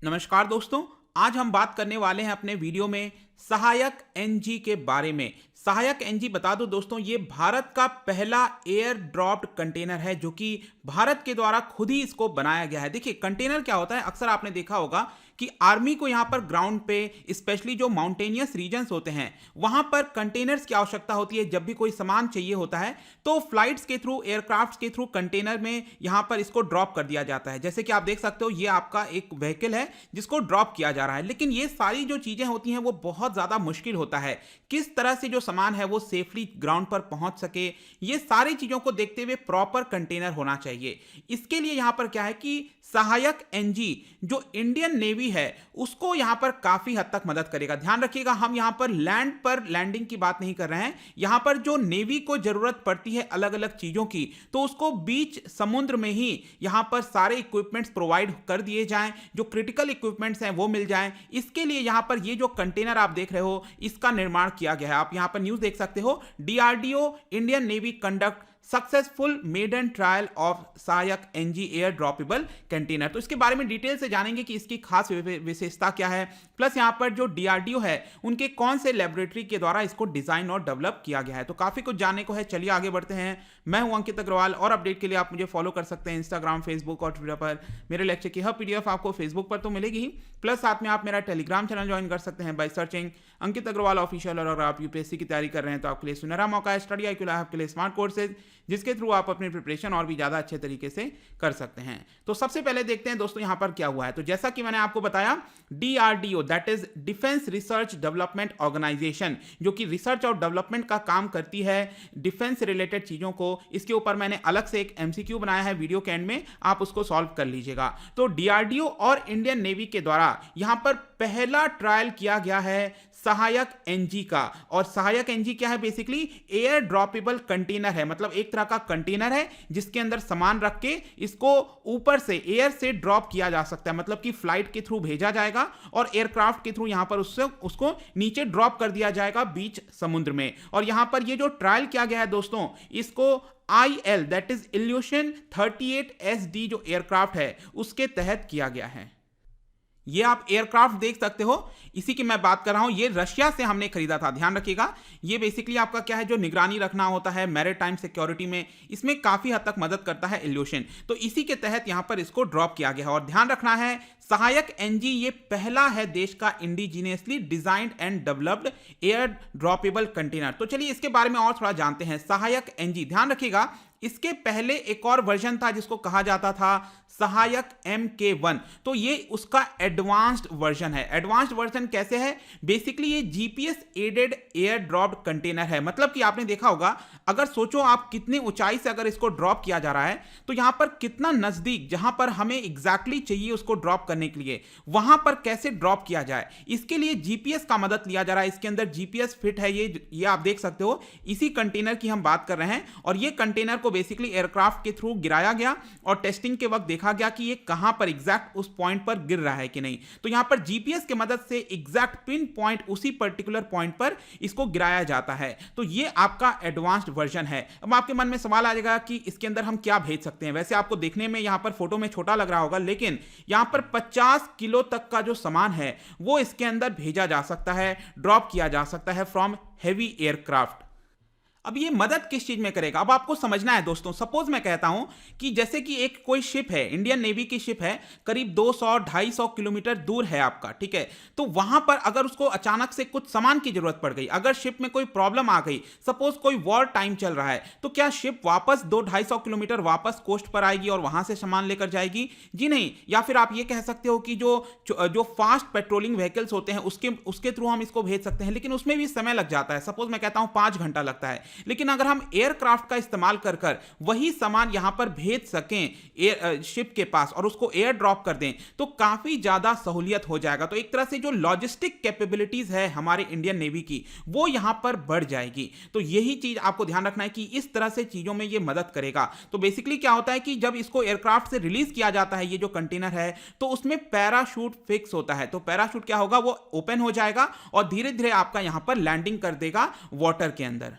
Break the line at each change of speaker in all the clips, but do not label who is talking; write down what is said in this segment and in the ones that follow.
नमस्कार दोस्तों। आज हम बात करने वाले हैं अपने वीडियो में सहायक एनजी के बारे में। सहायक एनजी बता दो दोस्तों, ये भारत का पहला एयर ड्रॉप्ड कंटेनर है जो कि भारत के द्वारा खुद ही इसको बनाया गया है। देखिए कंटेनर क्या होता है, अक्सर आपने देखा होगा कि आर्मी को यहाँ पर ग्राउंड पे स्पेशली जो माउंटेनियस रीजन्स होते हैं वहां पर कंटेनर्स की आवश्यकता होती है। जब भी कोई सामान चाहिए होता है तो फ्लाइट्स के थ्रू, एयरक्राफ्ट के थ्रू कंटेनर में यहाँ पर इसको ड्रॉप कर दिया जाता है। जैसे कि आप देख सकते हो ये आपका एक व्हीकल है जिसको ड्रॉप किया जा रहा है। लेकिन ये सारी जो चीजें होती हैं वो बहुत ज्यादा मुश्किल होता है। किस तरह से जो सामान है वो सेफली ग्राउंड पर पहुंच सके, ये सारी चीजों को देखते हुए प्रॉपर कंटेनर होना चाहिए। इसके लिए यहां पर क्या है कि सहायक एनजी जो इंडियन नेवी है उसको यहां पर काफी हद तक मदद करेगा। ध्यान रखिएगा, हम यहां पर लैंड पर लैंडिंग की बात नहीं कर रहे हैं। यहां पर जो नेवी को जरूरत पड़ती है अलग अलग चीजों की, तो उसको बीच समुद्र में ही यहां पर सारे इक्विपमेंट्स प्रोवाइड कर दिए जाएं, जो क्रिटिकल इक्विपमेंट्स हैं वो मिल जाएं। इसके लिए यहां पर ये जो कंटेनर आप देख रहे हो इसका निर्माण किया गया है। आप यहां पर न्यूज देख सकते हो, DRDO Indian navy conduct successful maiden trial of Sahayak NG air droppable container. तो इसके बारे में डिटेल से जानेंगे कि इसकी खास विशेषता क्या है, प्लस यहां पर जो डीआरडीओ है उनके कौन से लेबोरेटरी के द्वारा इसको डिजाइन और डेवलप किया गया है। तो काफी कुछ जानने को है, चलिए आगे बढ़ते हैं। मैं हूं अंकित अग्रवाल और अपडेट के लिए आप मुझे फॉलो कर सकते हैं इंस्टाग्राम, फेसबुक और ट्विटर पर। मेरे लेक्चर की हर पीडीएफ आपको फेसबुक पर तो मिलेगी ही, प्लस साथ में आप मेरा टेलीग्राम चैनल ज्वाइन कर सकते हैं by searching Ankit Agrawal official. और अगर आप यूपीएससी की तैयारी कर रहे हैं तो आपके लिए सुनहरा मौका है। स्टडी IQ लैब आपके लिए स्मार्ट कोर्सेज जिसके थ्रू आप अपनी प्रिपरेशन और भी ज्यादा अच्छे तरीके से कर सकते हैं। तो सबसे पहले देखते हैं दोस्तों यहां पर क्या हुआ है। तो जैसा कि मैंने आपको बताया, DRDO that is defence research development organisation, जो कि रिसर्च और डेवलपमेंट का काम करती है डिफेंस रिलेटेड चीजों को। इसके ऊपर मैंने अलग से एक एमसीक्यू बनाया है वीडियो के एंड में, आप उसको सॉल्व कर लीजिएगा। तो डीआरडीओ और इंडियन नेवी के द्वारा यहां पर पहला ट्रायल किया गया है सहायक एनजी का। और सहायक एनजी क्या है, बेसिकली एयर ड्रॉपेबल कंटेनर है। मतलब एक तरह का कंटेनर है जिसके अंदर सामान रख के इसको ऊपर से एयर से ड्रॉप किया जा सकता है। मतलब कि फ्लाइट के थ्रू भेजा जाएगा और एयरक्राफ्ट के थ्रू यहां पर उसको नीचे ड्रॉप कर दिया जाएगा बीच समुद्र में। और यहां पर ये जो ट्रायल किया गया है दोस्तों, इसको IL that is illusion 38SD जो एयरक्राफ्ट है उसके तहत किया गया है। ये आप एयरक्राफ्ट देख सकते हो, इसी की मैं बात कर रहा हूं। ये रशिया से हमने खरीदा था, ध्यान रखिएगा। ये बेसिकली आपका क्या है, जो निगरानी रखना होता है मैरीटाइम सिक्योरिटी में, इसमें काफी हद तक मदद करता है इल्यूशन। तो इसी के तहत यहां पर इसको ड्रॉप किया गया है। और ध्यान रखना है, सहायक एनजी ये पहला है देश का indigenously designed and developed air droppable container. तो चलिए इसके बारे में और थोड़ा जानते हैं। सहायक एनजी, ध्यान रखिएगा, इसके पहले एक और वर्जन था जिसको कहा जाता था सहायक MK1। तो ये उसका एडवांस्ड वर्जन है। एडवांस्ड वर्जन कैसे है, बेसिकली ये GPS aided air dropped container है। मतलब कि आपने देखा होगा, अगर सोचो आप कितने ऊंचाई से अगर इसको ड्रॉप किया जा रहा है तो यहां पर कितना नजदीक, जहां पर हमें एग्जैक्टली चाहिए उसको ड्रॉप करने के लिए, वहां पर कैसे ड्रॉप किया जाए, इसके लिए जीपीएस का मदद लिया जा रहा है। इसके अंदर जीपीएस फिट है, ये आप देख सकते हो। इसी कंटेनर की हम बात कर रहे हैं। और ये कंटेनर को बेसिकली एयरक्राफ्ट के थ्रू गिराया गया और टेस्टिंग के वक्त देखा गया कि ये कहां पर एग्जैक्ट उस पॉइंट पर गिर रहा है कि नहीं। तो यहां पर जीपीएस की मदद से एग्जैक्ट पिन पॉइंट उसी पर्टिकुलर पॉइंट पर इसको गिराया जाता है। तो ये आपका एडवांस्ड वर्जन है। अब आपके मन में सवाल आ जाएगा कि इसके अंदर हम क्या भेज सकते हैं। वैसे आपको देखने में यहां पर फोटो में छोटा लग रहा होगा, लेकिन यहां पर 50 किलो तक का जो सामान है वो इसके अंदर भेजा जा सकता है, ड्रॉप किया जा सकता है फ्रॉम हेवी एयरक्राफ्ट। अब ये मदद किस चीज में करेगा, अब आपको समझना है दोस्तों। सपोज मैं कहता हूं कि जैसे कि एक कोई शिप है, इंडियन नेवी की शिप है, करीब 200-250 किलोमीटर दूर है आपका, ठीक है। तो वहां पर अगर उसको अचानक से कुछ सामान की जरूरत पड़ गई, अगर शिप में कोई प्रॉब्लम आ गई, सपोज कोई वॉर टाइम चल रहा है, तो क्या शिप वापस 200-250 किलोमीटर वापस कोस्ट पर आएगी और वहां से सामान लेकर जाएगी? जी नहीं। या फिर आप ये कह सकते हो कि जो फास्ट पेट्रोलिंग व्हीकल्स होते हैं उसके थ्रू हम इसको भेज सकते हैं, लेकिन उसमें भी समय लग जाता है। सपोज मैं कहता हूं 5 घंटा लगता है। लेकिन अगर हम एयरक्राफ्ट का इस्तेमाल कर कर वही सामान यहां पर भेज सकें शिप के पास और उसको एयर ड्रॉप कर दें, तो काफी ज्यादा सहूलियत हो जाएगा। तो एक तरह से जो लॉजिस्टिक कैपेबिलिटीज है हमारे इंडियन नेवी की, वो यहां पर बढ़ जाएगी। तो यही चीज आपको ध्यान रखना है कि इस तरह से चीजों में यह मदद करेगा। तो बेसिकली क्या होता है कि जब इसको एयरक्राफ्ट से रिलीज किया जाता है, ये जो कंटेनर है, तो उसमें पैराशूट फिक्स होता है। तो पैराशूट क्या होगा, वो ओपन हो जाएगा और धीरे धीरे आपका यहां पर लैंडिंग कर देगा वाटर के अंदर।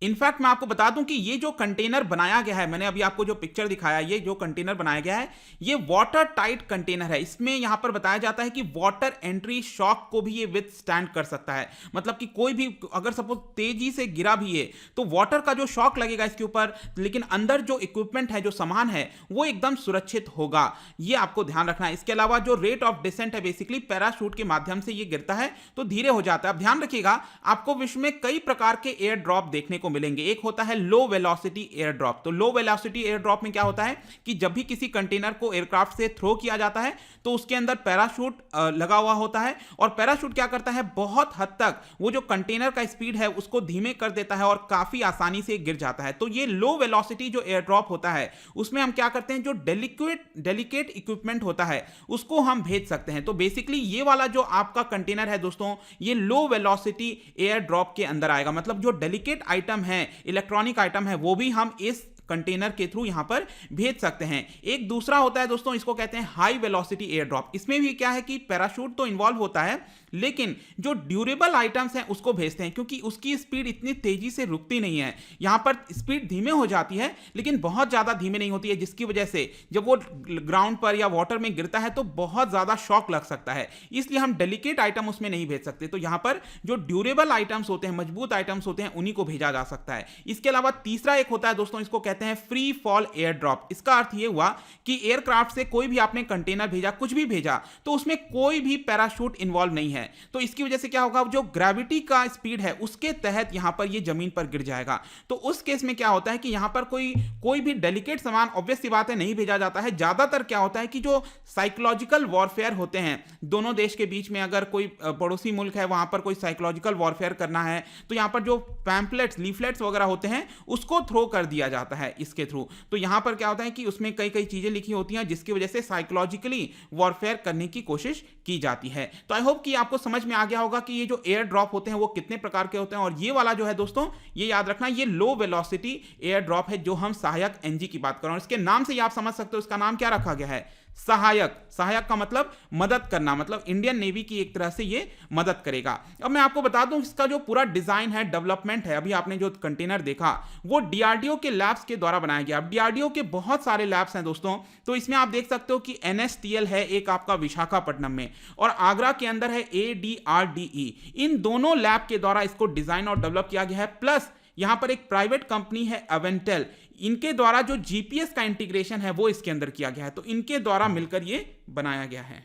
इनफैक्ट मैं आपको बता दूं कि ये जो कंटेनर बनाया गया है, मैंने अभी आपको जो पिक्चर दिखाया, ये जो कंटेनर बनाया गया है ये वाटर टाइट कंटेनर है। इसमें यहां पर बताया जाता है कि वाटर एंट्री शॉक को भी ये विथ स्टैंड कर सकता है। मतलब कि कोई भी अगर सपोज तेजी से गिरा भी है तो वाटर का जो शॉक लगेगा इसके ऊपर, लेकिन अंदर जो इक्विपमेंट है, जो सामान है, वो एकदम सुरक्षित होगा। ये आपको ध्यान रखना है। इसके अलावा जो रेट ऑफ डिसेंट है, बेसिकली पैराशूट के माध्यम से ये गिरता है तो धीरे हो जाता है। अब ध्यान रखिएगा, आपको विश्व में कई प्रकार के एयर ड्रॉप देखने को मिलेंगे। एक होता है लो वेलोसिटी एयर ड्रॉप। तो लो वेलोसिटी एयर ड्रॉप में क्या होता है कि जब भी किसी कंटेनर को एयरक्राफ्ट से थ्रो किया जाता है तो उसके अंदर पैराशूट लगा हुआ होता है, और पैराशूट क्या करता है, बहुत हद तक वो जो कंटेनर का स्पीड है उसको धीमे कर देता है और काफी आसानी से गिर जाता है। तो ये लो वेलोसिटी जो एयर ड्रॉप होता है उसमें हम क्या करते हैं, जो डेलिकेट इक्विपमेंट होता है उसको हम भेज सकते हैं। तो बेसिकली ये वाला जो आपका कंटेनर है दोस्तों, ये लो वेलोसिटी एयर ड्रॉप के अंदर आएगा। मतलब जो डेलिकेट आइटम है, इलेक्ट्रॉनिक आइटम है, वो भी हम इस कंटेनर के थ्रू यहां पर भेज सकते हैं। एक दूसरा होता है दोस्तों, इसको कहते हैं हाई वेलोसिटी एयर ड्रॉप। इसमें भी क्या है कि पैराशूट तो इन्वॉल्व होता है, लेकिन जो ड्यूरेबल आइटम्स हैं उसको भेजते हैं, क्योंकि उसकी स्पीड इतनी तेजी से रुकती नहीं है। यहां पर स्पीड धीमे हो जाती है लेकिन बहुत ज्यादा धीमे नहीं होती है, जिसकी वजह से जब वो ग्राउंड पर या वाटर में गिरता है तो बहुत ज्यादा शॉक लग सकता है। इसलिए हम डेलिकेट आइटम उसमें नहीं भेज सकते। तो यहां पर जो ड्यूरेबल आइटम्स होते हैं, मजबूत आइटम्स होते हैं, उन्हीं को भेजा जा सकता है। इसके अलावा तीसरा एक होता है दोस्तों, इसको कहते हैं फ्री फॉल एयर ड्रॉप। इसका अर्थ यह हुआ कि एयरक्राफ्ट से कोई भी आपने कंटेनर भेजा, कुछ भी भेजा, तो उसमें कोई भी पैराशूट इन्वॉल्व नहीं है। तो इसकी वजह से क्या होगा, जो ग्रेविटी का स्पीड है उसके तहत यहां पर ये जमीन पर गिर जाएगा। तो उस केस में क्या होता है कि यहां पर कोई भी डेलिकेट सामान, ऑब्वियस सी बात है, नहीं भेजा जाता है। ज्यादातर क्या होता है कि जो साइकोलॉजिकल वॉरफेयर होते हैं दोनों देश के बीच में, अगर कोई पड़ोसी मुल्क है वहां पर कोई साइकोलॉजिकल वॉरफेयर करना है तो यहां पर जो पैम्पलेट्स, लीफलेट्स वगैरह होते हैं उसको थ्रो कर दिया जाता है इसके थ्रू। तो यहां पर क्या होता है कि उसमें कई कई चीजें लिखी होती हैं जिसकी वजह से साइकोलॉजिकली वॉरफेयर करने की कोशिश की जाती है। तो आई होप कि आपको समझ में आ गया होगा कि ये जो एयर ड्रॉप होते हैं वो कितने प्रकार के होते हैं। और ये वाला जो है दोस्तों, ये याद रखना, ये लो वेलोसिटी एयर ड्रॉप है जो हम सहायक एनजी की बात कर रहे हैं। इसके नाम से ही आप समझ सकते हो इसका नाम क्या रखा गया है, सहायक। सहायक का मतलब मदद करना, मतलब इंडियन नेवी की एक तरह से ये मदद करेगा। अब मैं आपको बता दूं, इसका जो पूरा डिजाइन है, डेवलपमेंट है, अभी आपने जो कंटेनर देखा वो डीआरडीओ के लैब्स के द्वारा बनाया गया। अब डीआरडीओ के बहुत सारे लैब्स हैं दोस्तों, तो इसमें आप देख सकते हो कि एनएसटीएल है एक आपका विशाखापट्टनम में, और आगरा के अंदर है एडीआरडीई। इन दोनों लैब के द्वारा इसको डिजाइन और डेवलप किया गया है। प्लस यहां पर एक प्राइवेट कंपनी है अवेंटेल, इनके द्वारा जो जीपीएस का इंटीग्रेशन है वो इसके अंदर किया गया है। तो इनके द्वारा मिलकर ये बनाया गया है।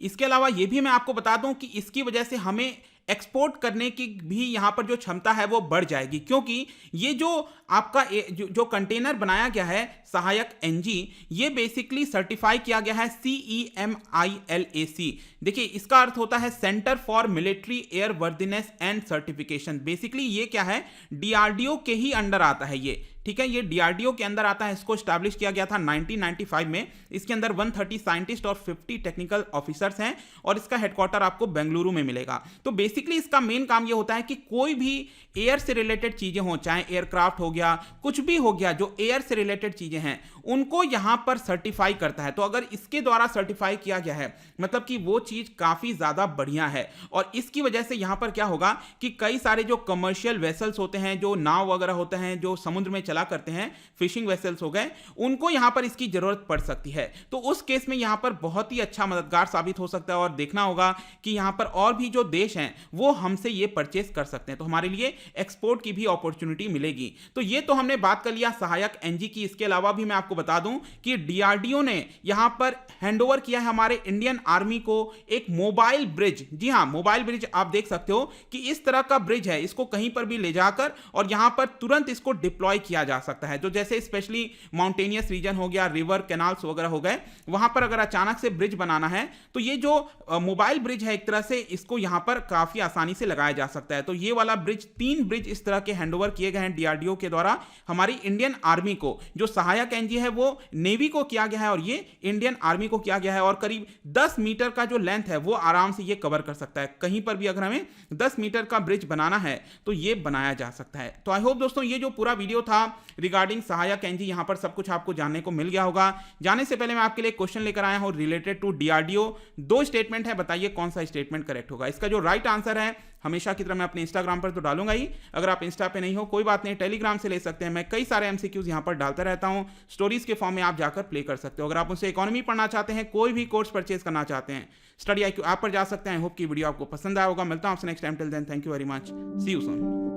इसके अलावा ये भी मैं आपको बता दूं कि इसकी वजह से हमें एक्सपोर्ट करने की भी यहां पर जो क्षमता है वो बढ़ जाएगी, क्योंकि ये जो आपका जो कंटेनर बनाया गया है सहायक एनजी, ये बेसिकली सर्टिफाई किया गया है CEMILAC। देखिए इसका अर्थ होता है centre for military air worthiness and certification. Basically ये क्या है, डीआरडीओ के ही अंडर आता है ये, ठीक है, ये डीआरडीओ के अंदर आता है। इसको स्टैब्लिश किया गया था 1995 में। इसके अंदर 130 साइंटिस्ट और 50 टेक्निकल ऑफिसर्स हैं, और इसका हेडक्वार्टर आपको बेंगलुरु में मिलेगा। तो बेसिकली इसका मेन काम ये होता है कि कोई भी एयर से रिलेटेड चीजें हो, चाहे एयरक्राफ्ट हो गया, कुछ भी हो गया, जो एयर से रिलेटेड चीजें हैं उनको यहां पर सर्टिफाई करता है। तो अगर इसके द्वारा सर्टिफाई किया गया है मतलब कि वो चीज काफी ज्यादा बढ़िया है, और इसकी वजह से यहां पर क्या होगा कि कई सारे जो कमर्शियल वेसल्स होते हैं, जो नाव वगैरह होते हैं, जो समुद्र में चला करते हैं, फिशिंग वेसल्स हो गए, उनको यहां पर इसकी जरूरत पड़ सकती है। तो उस केस में यहां पर बहुत ही अच्छा मददगार साबित हो सकता है, और देखना होगा कि यहां पर और भी जो देश हैं वो हमसे ये परचेस कर सकते हैं, तो हमारे लिए एक्सपोर्ट की भी अपॉर्चुनिटी मिलेगी। तो ये तो हमने बात कर लिया सहायक एनजी की। इसके अलावा भी मैं आपको बता दूं कि डीआरडीओ ने यहां पर हैंडओवर किया है हमारे इंडियन आर्मी को एक मोबाइल ब्रिज। जी हां, मोबाइल ब्रिज आप देख सकते हो कि इस तरह का ब्रिज है, इसको कहीं पर भी ले जाकर और यहां पर तुरंत इसको डिप्लॉय किया जा सकता है। जो जैसे स्पेशली माउंटेनियस रीजन हो गया, रिवर कैनाल्स वगैरह हो गए, वहां पर अगर अचानक से ब्रिज बनाना है तो ये जो मोबाइल ब्रिज है एक तरह से इसको यहां पर काफी आसानी से लगाया जा सकता है। तो ये वाला ब्रिज, 3 ब्रिज इस तरह के हैंडओवर किए गए हैं डीआरडीओ के द्वारा हमारी इंडियन आर्मी को। जो सहायक एनजी है वो नेवी को किया गया है और ये इंडियन आर्मी को किया गया है, और करीब 10 मीटर का जो लेंथ है वो आराम से ये कवर कर सकता है। कहीं पर भी अगर हमें 10 मीटर का ब्रिज बनाना है तो ये बनाया जा सकता है। तो आई होप दोस्तों ये जो पूरा वीडियो था रिगार्डिंग सहायक एनजी यहाँ पर सब कुछ आपको जानने को मिल गया होगा। जाने से पहले मैं आपके लिए क्वेश्चन लेकर आया हूँ रिलेटेड टू डीआरडीओ। 2 स्टेटमेंट है, बताइए कौन सा स्टेटमेंट करेक्ट होगा। इसका जो राइट आंसर है हमेशा की तरह मैं अपने इंस्टाग्राम पर तो डालूंगा ही, अगर आप इंस्टा पे नहीं हो कोई बात नहीं, टेलीग्राम से ले सकते हैं। मैं कई सारे एमसीक्यूज यहाँ पर डालता रहता हूँ, स्टोरीज के फॉर्म में आप जाकर प्ले कर सकते हो। अगर आप उनसे इकोनॉमी पढ़ना चाहते हैं, कोई भी कोर्स परचेज करना चाहते हैं, स्टडी IQ ऐप पर जा सकते हैं। आई होप की वीडियो आपको पसंद आया होगा। मिलता हूँ आपसे next time, till then thank you very much, see you soon.